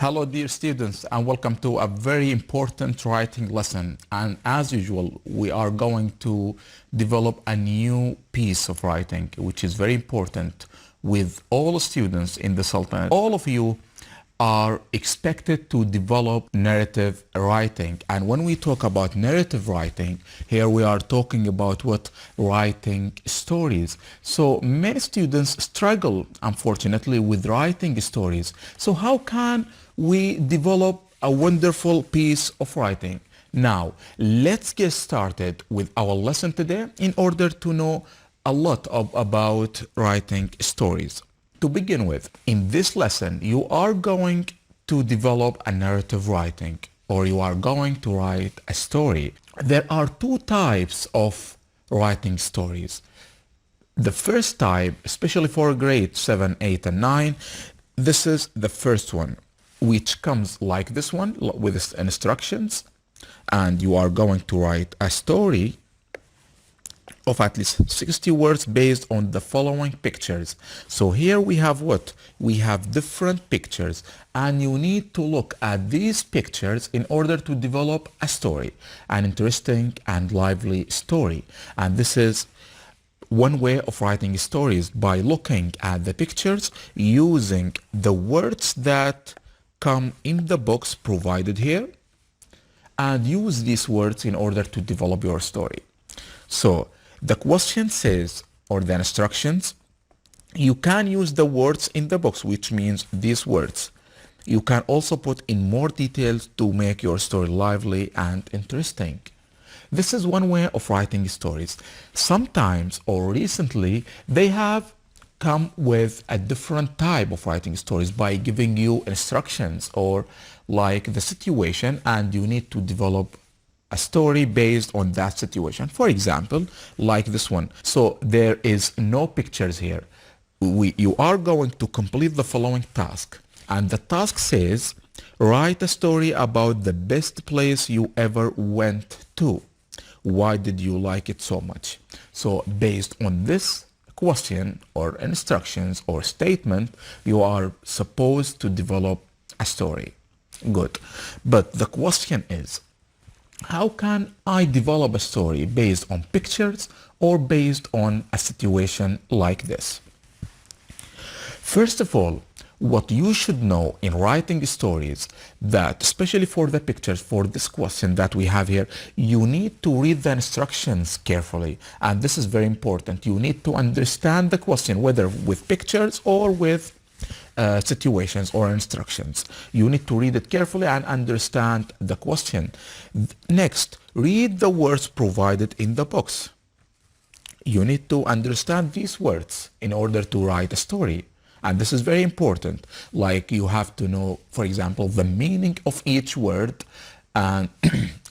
Hello dear students, and welcome to a very important writing lesson. And as usual, we are going to develop a new piece of writing which is very important with all students in the Sultanate. All of you are expected to develop narrative writing, and when we talk about narrative writing, here we are talking about what? Writing stories. So many students struggle, unfortunately, with writing stories. So how can we develop a wonderful piece of writing? Now let's get started with our lesson today in order to know a lot about writing stories. To begin with, in this lesson, you are going to develop a narrative writing, or you are going to write a story. There are two types of writing stories. The first type, especially for grade 7, 8, and 9, this is the first one, which comes like this one with instructions, and you are going to write a story of at least 60 words based on the following pictures. So here we have what? We have different pictures, and you need to look at these pictures in order to develop a story, an interesting and lively story. And this is one way of writing stories, by looking at the pictures, using the words that come in the box provided here, and use these words in order to develop your story. So the question says, or the instructions, you can use the words in the box, which means these words. You can also put in more details to make your story lively and interesting. This is one way of writing stories. Sometimes, or recently, they have come with a different type of writing stories by giving you instructions or like the situation, and you need to develop a story based on that situation. For example, like this one. So there is no pictures here. You are going to complete the following task, and the task says, write a story about the best place you ever went to. Why did you like it so much? So based on this question or instructions or statement, you are supposed to develop a story. Good. But the question is, how can I develop a story based on pictures or based on a situation like this? First of all, what you should know in writing stories, that especially for the pictures, for this question that we have here, you need to read the instructions carefully. And this is very important. You need to understand the question, whether with pictures or with situations or instructions. You need to read it carefully and understand the question. Next, read the words provided in the box. You need to understand these words in order to write a story. And this is very important. Like, you have to know, for example, the meaning of each word, and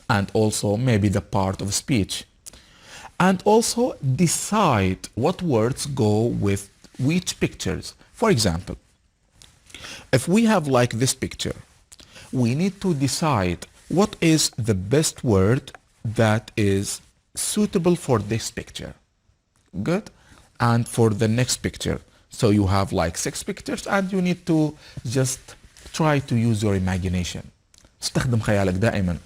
and also maybe the part of speech. And also decide what words go with which pictures. For example, if we have like this picture, we need to decide what is the best word that is suitable for this picture. Good? And for the next picture. So you have like 6 pictures, and you need to just try to use your imagination. استخدم خيالك دائما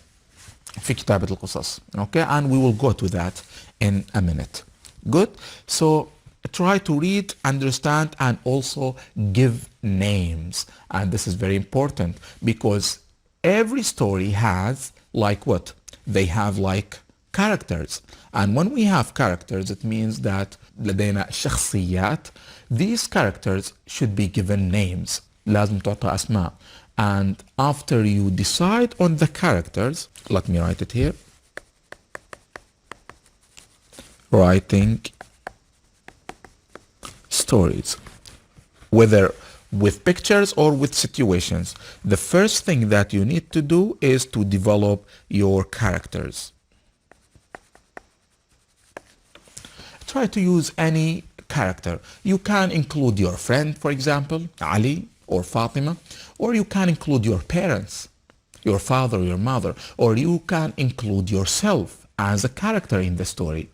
في كتابة القصص. Okay? And we will go to that in a minute. Good? So try to read, understand, and also give names. And this is very important, because every story has like what? They have like characters. And when we have characters, it means that لدينا شخصيات. These characters should be given names. لازم تعطى أسماء. And after you decide on the characters, let me write it here. Writing stories, whether with pictures or with situations. The first thing that you need to do is to develop your characters. Try to use any character. You can include your friend, for example, Ali or Fatima, or you can include your parents, your father, your mother, or you can include yourself as a character in the story.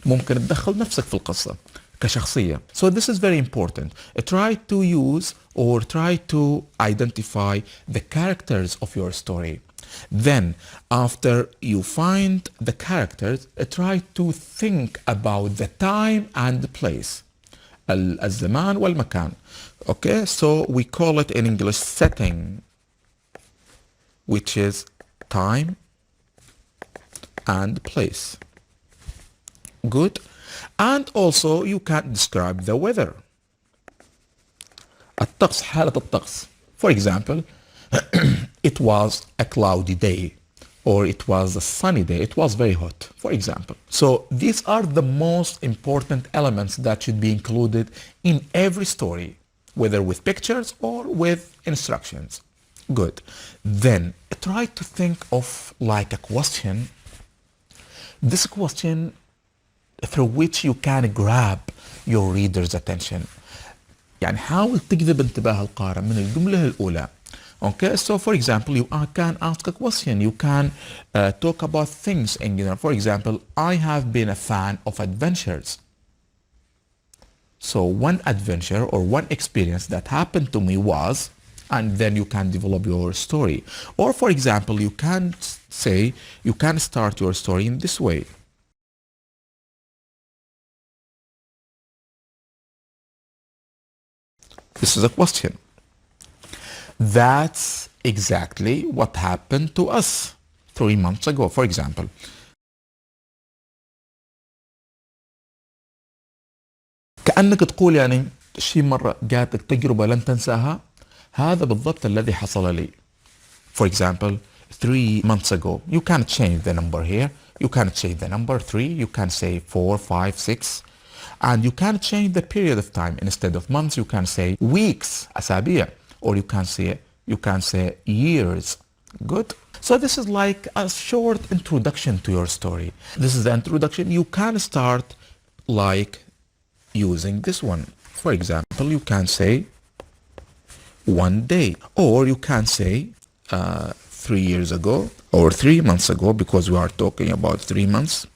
ممكن تدخل نفسك في القصة. كشخصية. So this is very important. Try to use or try to identify the characters of your story. Then after you find the characters, try to think about the time and the place. الزمان والمكان. Okay, so we call it in English setting, which is time and place. Good. And also you can describe the weather. الطقس، حالة الطقس. For example, it was a cloudy day, or it was a sunny day, it was very hot, for example. So these are the most important elements that should be included in every story, whether with pictures or with instructions. Good. Then try to think of like a question. This question through which you can grab your reader's attention. يعني حاول تجذب انتباه القارئ من الجملة الأولى. Okay, so for example, you can ask a question. You can talk about things in general. For example, I have been a fan of adventures. So one adventure or one experience that happened to me was, and then you can develop your story. Or for example, you can say, you can start your story in this way. This is a question. That's exactly what happened to us 3 months ago, for example. كأنك تقول يعني شي مرة جاتك تجربة لن تنساها، هذا بالضبط الذي حصل لي. For example, 3 months ago. You can change the number here. You can change the number 3. You can say 4, 5, 6. And you can change the period of time. Instead of months, you can say weeks, أسابيع. Or you can say years. Good. So this is like a short introduction to your story. This is the introduction. You can start like using this one. For example, you can say 1 day, or you can say 3 years ago or 3 months ago, because we are talking about 3 months.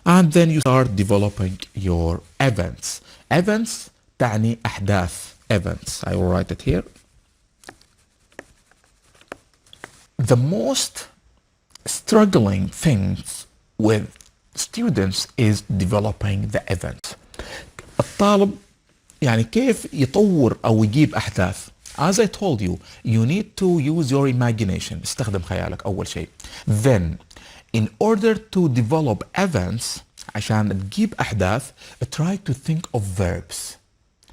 And then you start developing your events. Events تعني أحداث. Events. I will write it here. The most struggling things with students is developing the event. الطالب يعني كيف يطور أو يجيب أحداث. As I told you, you need to use your imagination. استخدم خيالك أول شيء. Then, in order to develop events, عشان تجيب أحداث, try to think of verbs.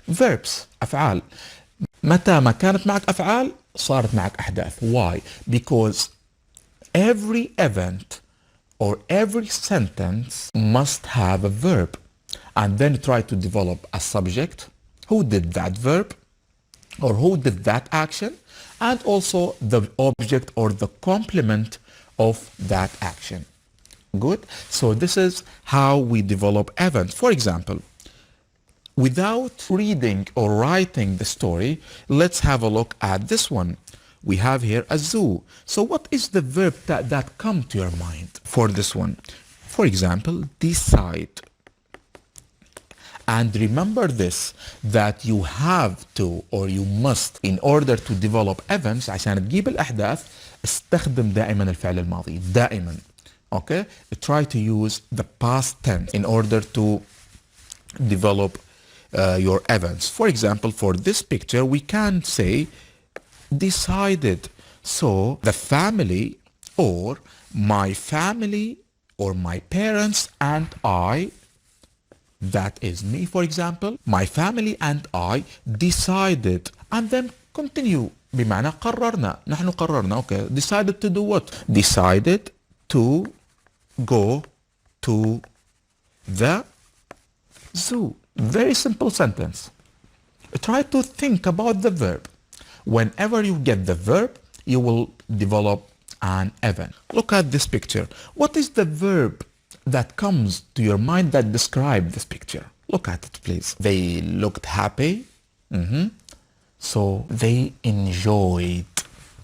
Verbs, أفعال. متى ما كانت معك أفعال صارت معك أحداث. Why? Because every event or every sentence must have a verb. And then try to develop a subject. Who did that verb? Or who did that action? And also the object or the complement of that action. Good. So this is how we develop events. For example, without reading or writing the story, let's have a look at this one. We have here a zoo. So what is the verb that come to your mind for this one? For example, decide. And remember this, that you have to or you must, in order to develop events, عشان تجيب الأحداث, استخدم دائما الفعل الماضي. دائما. Okay? Try to use the past tense in order to develop your events. For example, for this picture, we can say decided. So the family or my family or my parents and I, that is me, for example, my family and I decided, and then continue. بمعنى قررنا. نحن قررنا. Okay. Decided to do what? Decided to go to the zoo. Very simple sentence. Try to think about the verb. Whenever you get the verb, you will develop an event. Look at this picture. What is the verb that comes to your mind that describe this picture? Look at it, please. They looked happy. So they enjoyed.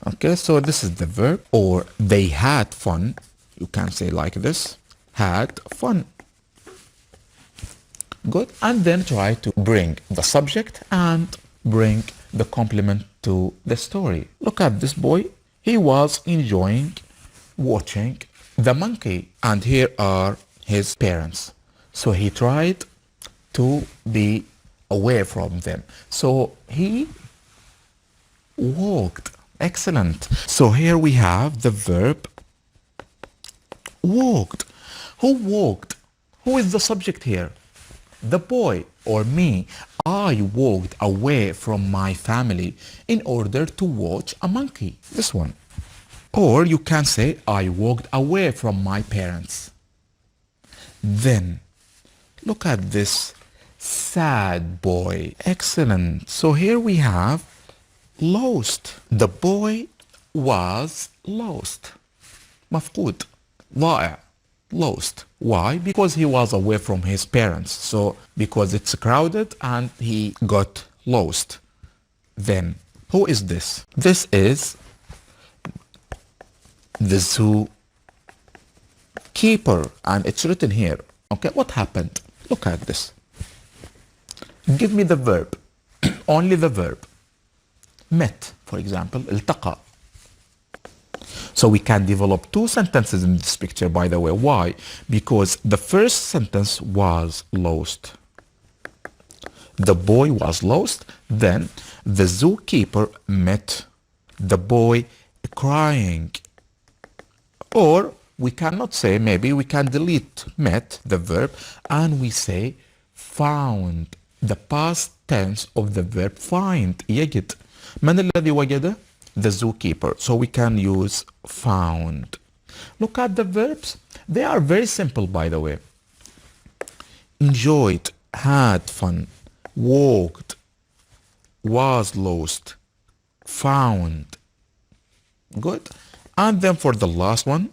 Okay, so this is the verb. Or they had fun. You can say like this. had fun. Good. And then try to bring the subject and bring the complement to the story. Look at this boy. He was enjoying watching the monkey. And here are his parents. So he tried to be away from them. So he walked. Excellent. So here we have the verb walked. Who walked? Who is the subject here? The boy or me. I walked away from my family in order to watch a monkey. This one. Or you can say, I walked away from my parents. Then, look at this sad boy. Excellent. So here we have lost. The boy was lost. مفقود. ضائع. Lost. Why? Because he was away from his parents. So because it's crowded and he got lost. Then who is this? This is the zoo keeper, and it's written here. Okay, what happened? Look at this. Give me the verb. Only the verb. Met, for example, التقى. So we can develop two sentences in this picture, by the way. Why? Because the first sentence was lost. The boy was lost. Then the zookeeper met the boy crying. Or we cannot say, maybe we can delete met, the verb, and we say found. The past tense of the verb find. يجد. من الذي وجد? The zookeeper. So we can use found. Look at the verbs. They are very simple, by the way. Enjoyed, had fun, walked, was lost, found. Good. And then for the last one,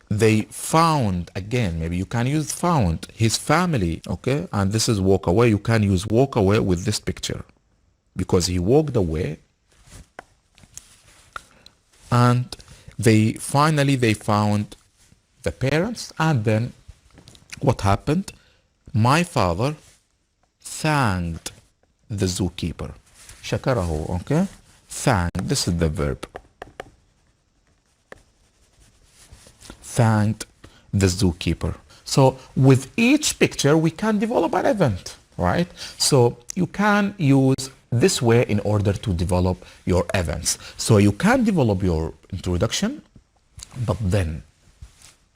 they found, again, maybe you can use found, his family, okay? And this is walk away. You can use walk away with this picture because he walked away. And they found the parents, and then what happened? My father thanked the zookeeper. شكره, okay? Thank, this is the verb. Thanked the zookeeper. So with each picture we can develop an event, right? So you can use this way in order to develop your events. So you can develop your introduction, but then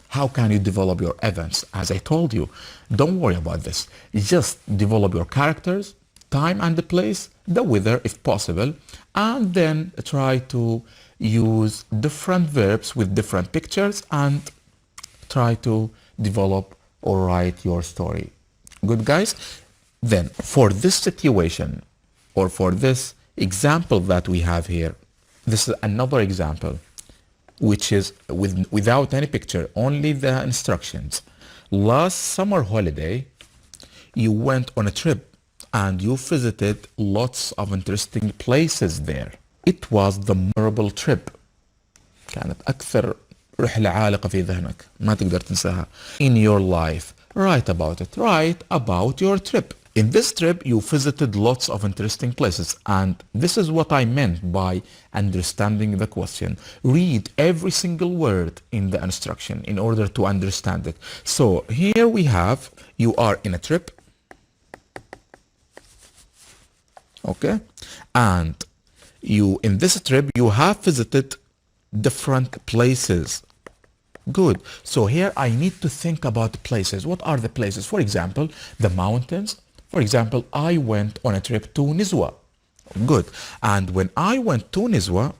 how can you develop your events? As I told you, don't worry about this. Just develop your characters, time and the place, the weather if possible, and then try to use different verbs with different pictures and try to develop or write your story. Good, guys? Then for this situation, or for this example that we have here, this is another example, which is without any picture, only the instructions. Last summer holiday, you went on a trip and you visited lots of interesting places there. It was the memorable trip. كانت أكثر رحلة عالقة في ذهنك ما تقدر تنساها. In your life, write about it. Write about your trip. In this trip, you visited lots of interesting places, and this is what I meant by understanding the question. Read every single word in the instruction in order to understand it. So here we have, you are in a trip, okay, and you, in this trip, you have visited different places. Good. So here I need to think about places. What are the places? For example, the mountains. For example, I went on a trip to Nizwa. Good. And when I went to Nizwa,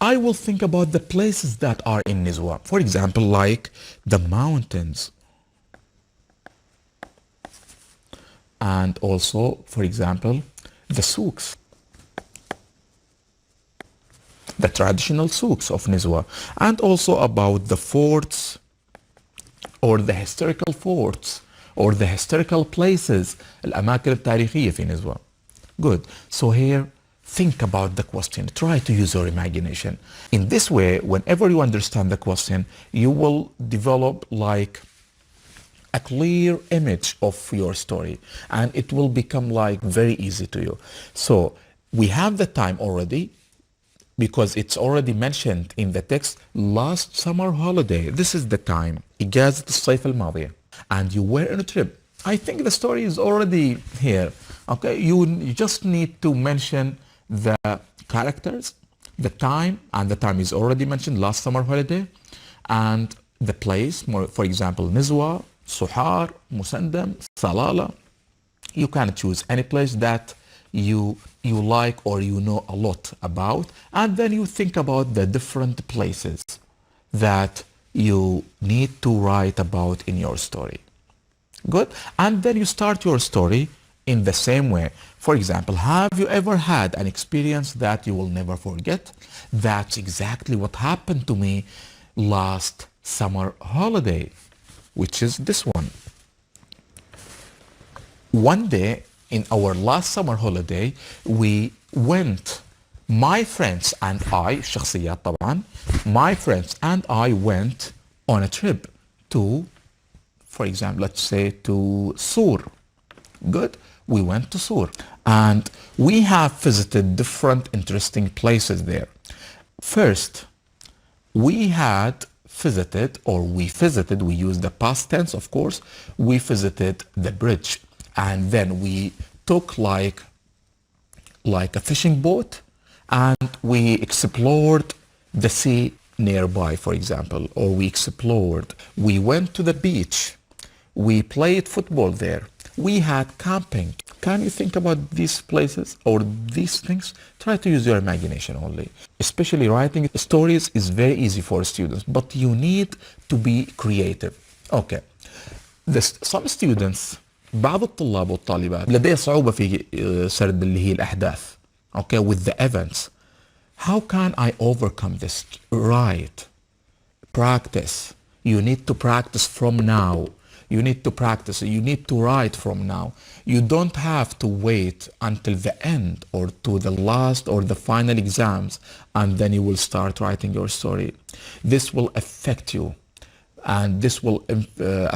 I will think about the places that are in Nizwa. For example, like the mountains. And also, for example, the souks. The traditional souks of Nizwa. And also about the forts or the historical forts or the historical places, الأماكن التاريخية في نزوة. Good. So here, think about the question. Try to use your imagination. In this way, whenever you understand the question, you will develop like a clear image of your story, and it will become like very easy to you. So we have the time already, because it's already mentioned in the text, last summer holiday. This is the time. إجازة الصيف الماضية. And you were on a trip. I think the story is already here. Okay, you just need to mention the characters, the time, and the time is already mentioned, last summer holiday, and the place, for example, Nizwa, Suhar, Musandam, Salala. You can choose any place that you like or you know a lot about, and then you think about the different places that you need to write about in your story. Good. And then you start your story in the same way. For example, have you ever had an experience that you will never forget? That's exactly what happened to me last summer holiday, which is this one. One day in our last summer holiday, we went, my friends and I, شخصيات طبعا, my friends and I went on a trip to, for example, let's say to Sur. Good. We went to Sur and we have visited different interesting places there. First, we had visited, we used the past tense, of course, we visited the bridge, and then we took like a fishing boat and we explored the sea nearby, for example, or we went to the beach, we played football there, we had camping. Can you think about these places or these things? Try to use your imagination only. Especially writing stories is very easy for students, but you need to be creative. Okay. Some students, بعض الطلاب والطالبات لديه صعوبة في سرد اللي هي الأحداث. Okay, with the events. How can I overcome this? Write. Practice. You need to practice from now. You need to practice. You need to write from now. You don't have to wait until the end or to the last or the final exams and then you will start writing your story. This will affect you and this will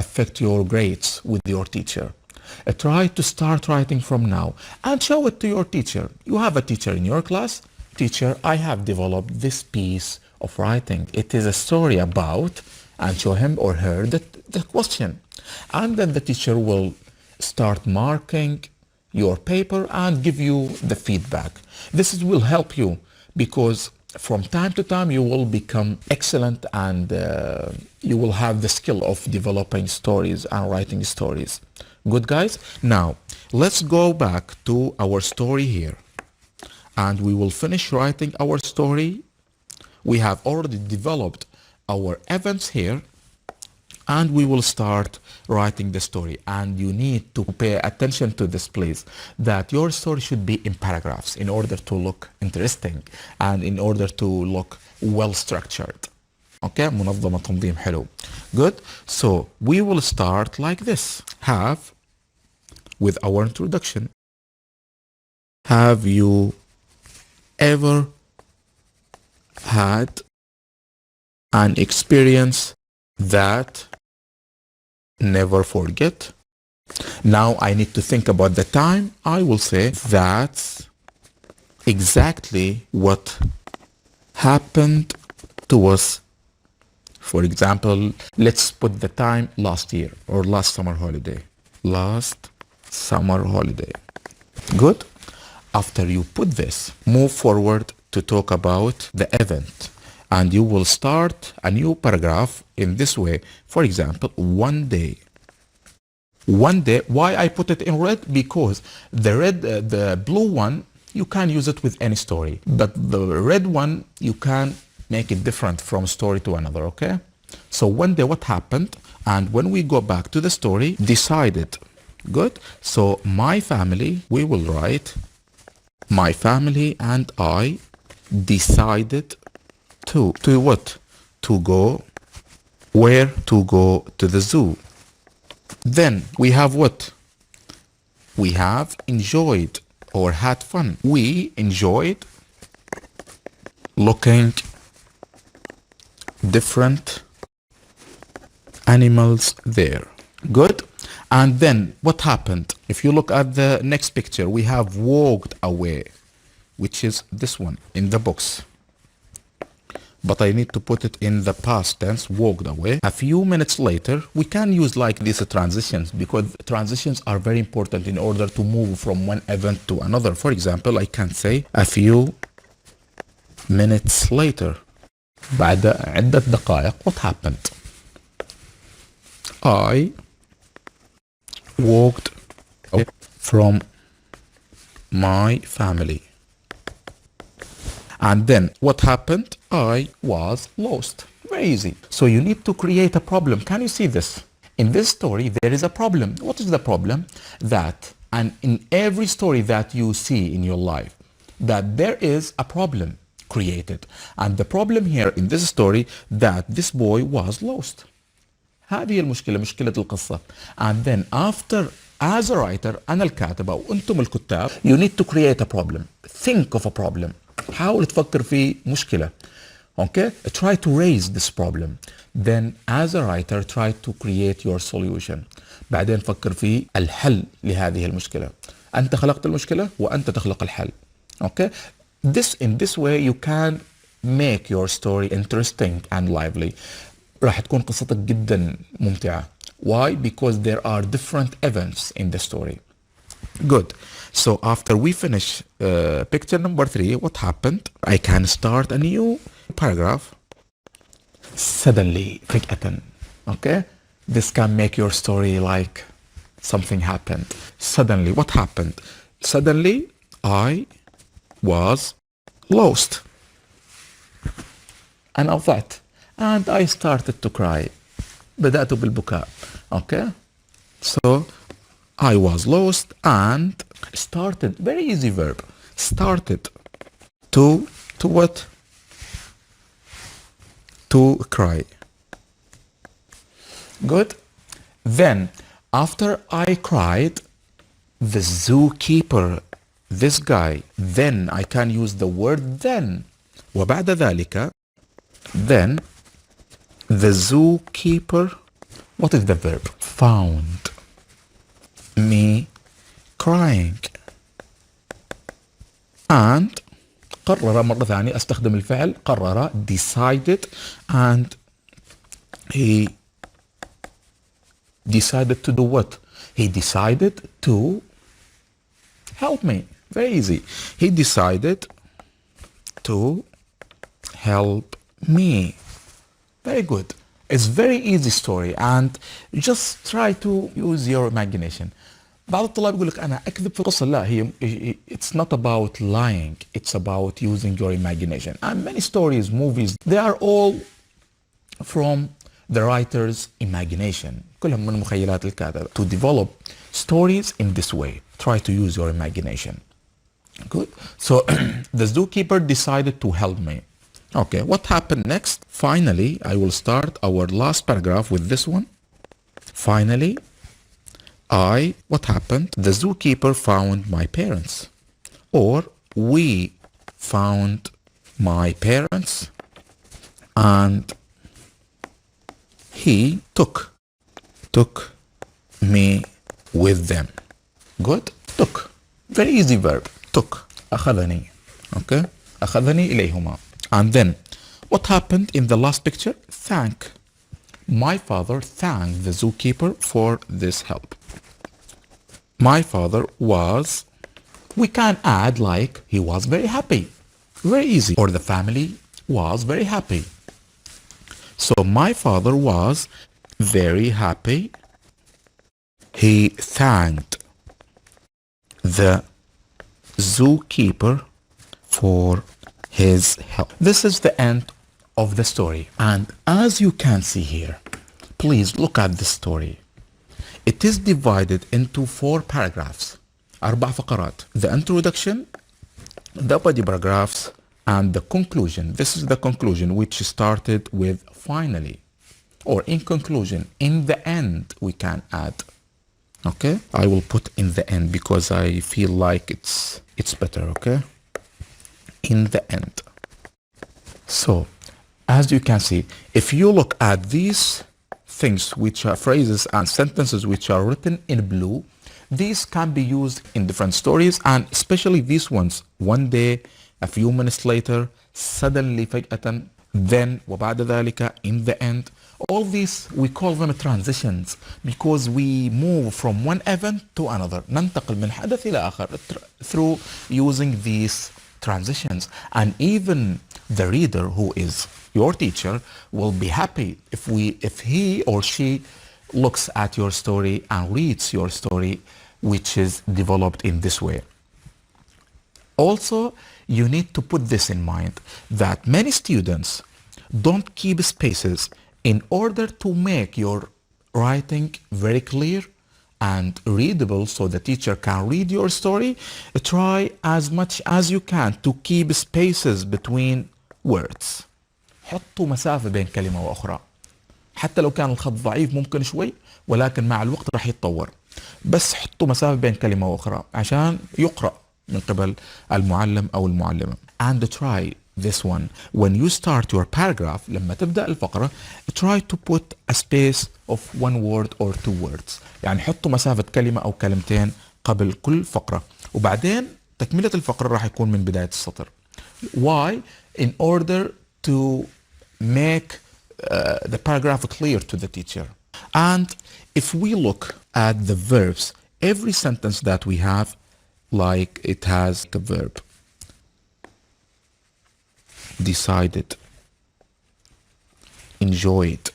affect your grades with your teacher. Try to start writing from now and show it to your teacher. You have a teacher in your class. Teacher, I have developed this piece of writing. It is a story about, and show him or her the question. And then the teacher will start marking your paper and give you the feedback. This will help you because from time to time you will become excellent and you will have the skill of developing stories and writing stories. Good, guys? Now, let's go back to our story here. And we will finish writing our story. We have already developed our events here. And we will start writing the story. And you need to pay attention to this, please, that your story should be in paragraphs in order to look interesting and in order to look well structured. Okay, منظمة تنظيم حلو. Good. So we will start like this. Have, with our introduction. Have you ever had an experience that never forget? Now I need to think about the time. I will say that's exactly what happened to us. For example, let's put the time last year or last summer holiday. Last summer holiday. Good. After you put this, move forward to talk about the event. And you will start a new paragraph in this way. For example, one day. One day. Why I put it in red? Because the blue one, you can use it with any story. But the red one, you can make it different from story to another, okay? So one day what happened? And when we go back to the story, decided. Good. So my family, we will write, my family and I decided to what? To go, where? To go to the zoo. Then we have what? We have enjoyed or had fun. We enjoyed looking different animals there. Good. And then what happened? If you look at the next picture, we have walked away, which is this one in the box. But I need to put it in the past tense, walked away. A few minutes later, we can use like these transitions because transitions are very important in order to move from one event to another. For example, I can say a few minutes later. بعد عدة دقائق, what happened? I walked away from my family. And then what happened? I was lost. Very easy. So you need to create a problem. Can you see this? In this story, there is a problem. What is the problem? That, and in every story that you see in your life, that there is a problem created. And the problem here in this story, that this boy was lost. هذه المشكلة, مشكلة القصة. And then after, as a writer, أنا الكاتب أو أنتم الكتاب, you need to create a problem. Think of a problem. حاول تفكر في مشكلة. Okay? Try to raise this problem. Then as a writer, try to create your solution. بعدين فكر في الحل لهذه المشكلة. أنت خلقت المشكلة وأنت تخلق الحل. Okay? In this way you can make your story interesting and lively. راح تكون قصتك جدا ممتعة. Why? Because there are different events in the story. Good. So after we finish picture number 3, what happened? I can start a new paragraph. Suddenly, فجأة. Okay? This can make your story like something happened. Suddenly, what happened? Suddenly, I was lost. أنا ضعت. And I started to cry. بدأت بالبكاء. Okay? So, I was lost and started. Very easy verb. Started to what? To cry. Good. Then, after I cried, the zookeeper, this guy, then I can use the word then. وبعد ذلك, then, the zookeeper, what is the verb? Found me crying. And قرر مرة ثانية استخدم الفعل قرر, decided, and he decided to do what? He decided to help me. Very easy. He decided to help me. Very good. It's very easy story and just try to use your imagination. بعض الطلاب يقول لك أنا أكذب في القصة. لا, it's not about lying. It's about using your imagination. And many stories, movies, they are all from the writer's imagination. كلهم من مخيلات الكاتب. To develop stories in this way, try to use your imagination. Good. So the zookeeper decided to help me. Okay, what happened next? Finally, I will start our last paragraph with this one. Finally, what happened? The zookeeper found my parents. Or we found my parents and he took me with them. Good? Took. Very easy verb. Took. أخذني. Okay? أخذني إليهما. And then, what happened in the last picture? My father thanked the zookeeper for this help. My father was, we can add like, he was very happy. Very easy. Or the family was very happy. So my father was very happy. He thanked the zookeeper for his help. This is the end of the story. And as you can see here, please look at the story. It is divided into 4 paragraphs. 4 فقرات. The introduction, the body paragraphs, and the conclusion. This is the conclusion which started with finally. Or in conclusion, in the end, we can add. Okay, I will put in the end because I feel like it's better. Okay, in the end. So as you can see, if you look at these things, which are phrases and sentences which are written in blue, these can be used in different stories, and especially these ones: one day, a few minutes later, suddenly, فجأة, then, وبعد ذلك, in the end. All these, we call them transitions because we move from one event to another. ننتقل من حدث إلى آخر through using these transitions. And even the reader, who is your teacher, will be happy if he or she looks at your story and reads your story, which is developed in this way. Also, you need to put this in mind, that many students don't keep spaces in order to make your writing very clear and readable so the teacher can read your story. Try as much as you can to keep spaces between words. حطوا مسافة بين كلمة وأخرى. حتى لو كان الخط ضعيف ممكن شوي، ولكن مع الوقت راح يتطور. بس حطوا مسافة بين كلمة وأخرى عشان يقرأ من قبل المعلم أو المعلمة. And try this one. When you start your paragraph, لما تبدأ الفقرة, try to put a space of one word or two words. يعني حطوا مسافة كلمة أو كلمتين قبل كل فقرة. وبعدين تكملة الفقرة راح يكون من بداية السطر. Why? In order to make the paragraph clear to the teacher. And if we look at the verbs, every sentence that we have, like it has a verb. Decided, enjoyed,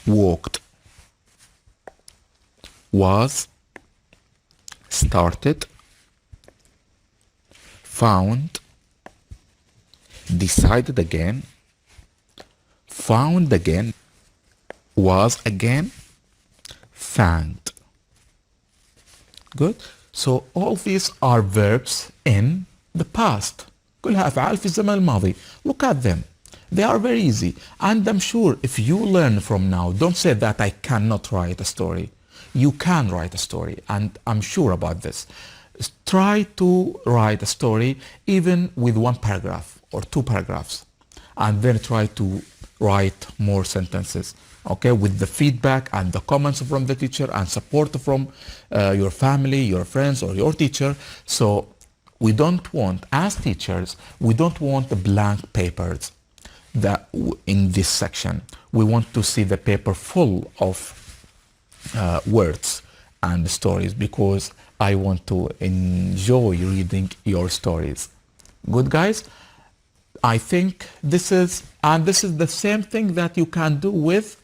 walked, was, started, found, decided again, found again, was again, thanked. Good. So all these are verbs in the past. كلها أفعال في الزمن الماضي. Look at them. They are very easy. And I'm sure if you learn from now, don't say that I cannot write a story. You can write a story, and I'm sure about this. Try to write a story even with one paragraph or two paragraphs, and then try to write more sentences, okay, with the feedback and the comments from the teacher and support from your family, your friends, or your teacher. So we don't want, as teachers, we don't want the blank papers that in this section. We want to see the paper full of words and stories, because I want to enjoy reading your stories. Good, guys? I think this is the same thing that you can do with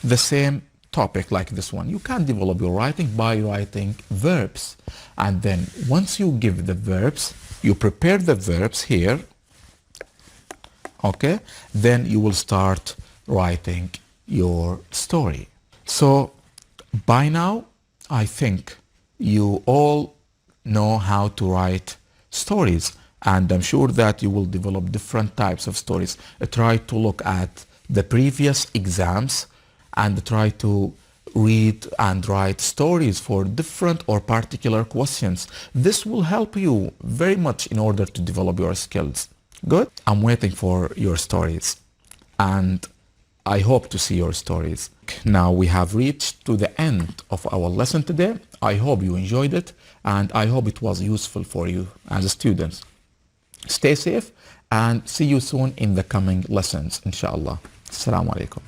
the same topic like this one. You can develop your writing by writing verbs. And then once you give the verbs, you prepare the verbs here, okay? Then you will start writing your story. So by now, I think you all know how to write stories. And I'm sure that you will develop different types of stories. Try to look at the previous exams and try to read and write stories for different or particular questions. This will help you very much in order to develop your skills. Good? I'm waiting for your stories, and I hope to see your stories. Now we have reached to the end of our lesson today. I hope you enjoyed it, and I hope it was useful for you as students. Stay safe and see you soon in the coming lessons, inshallah. Assalamu alaikum.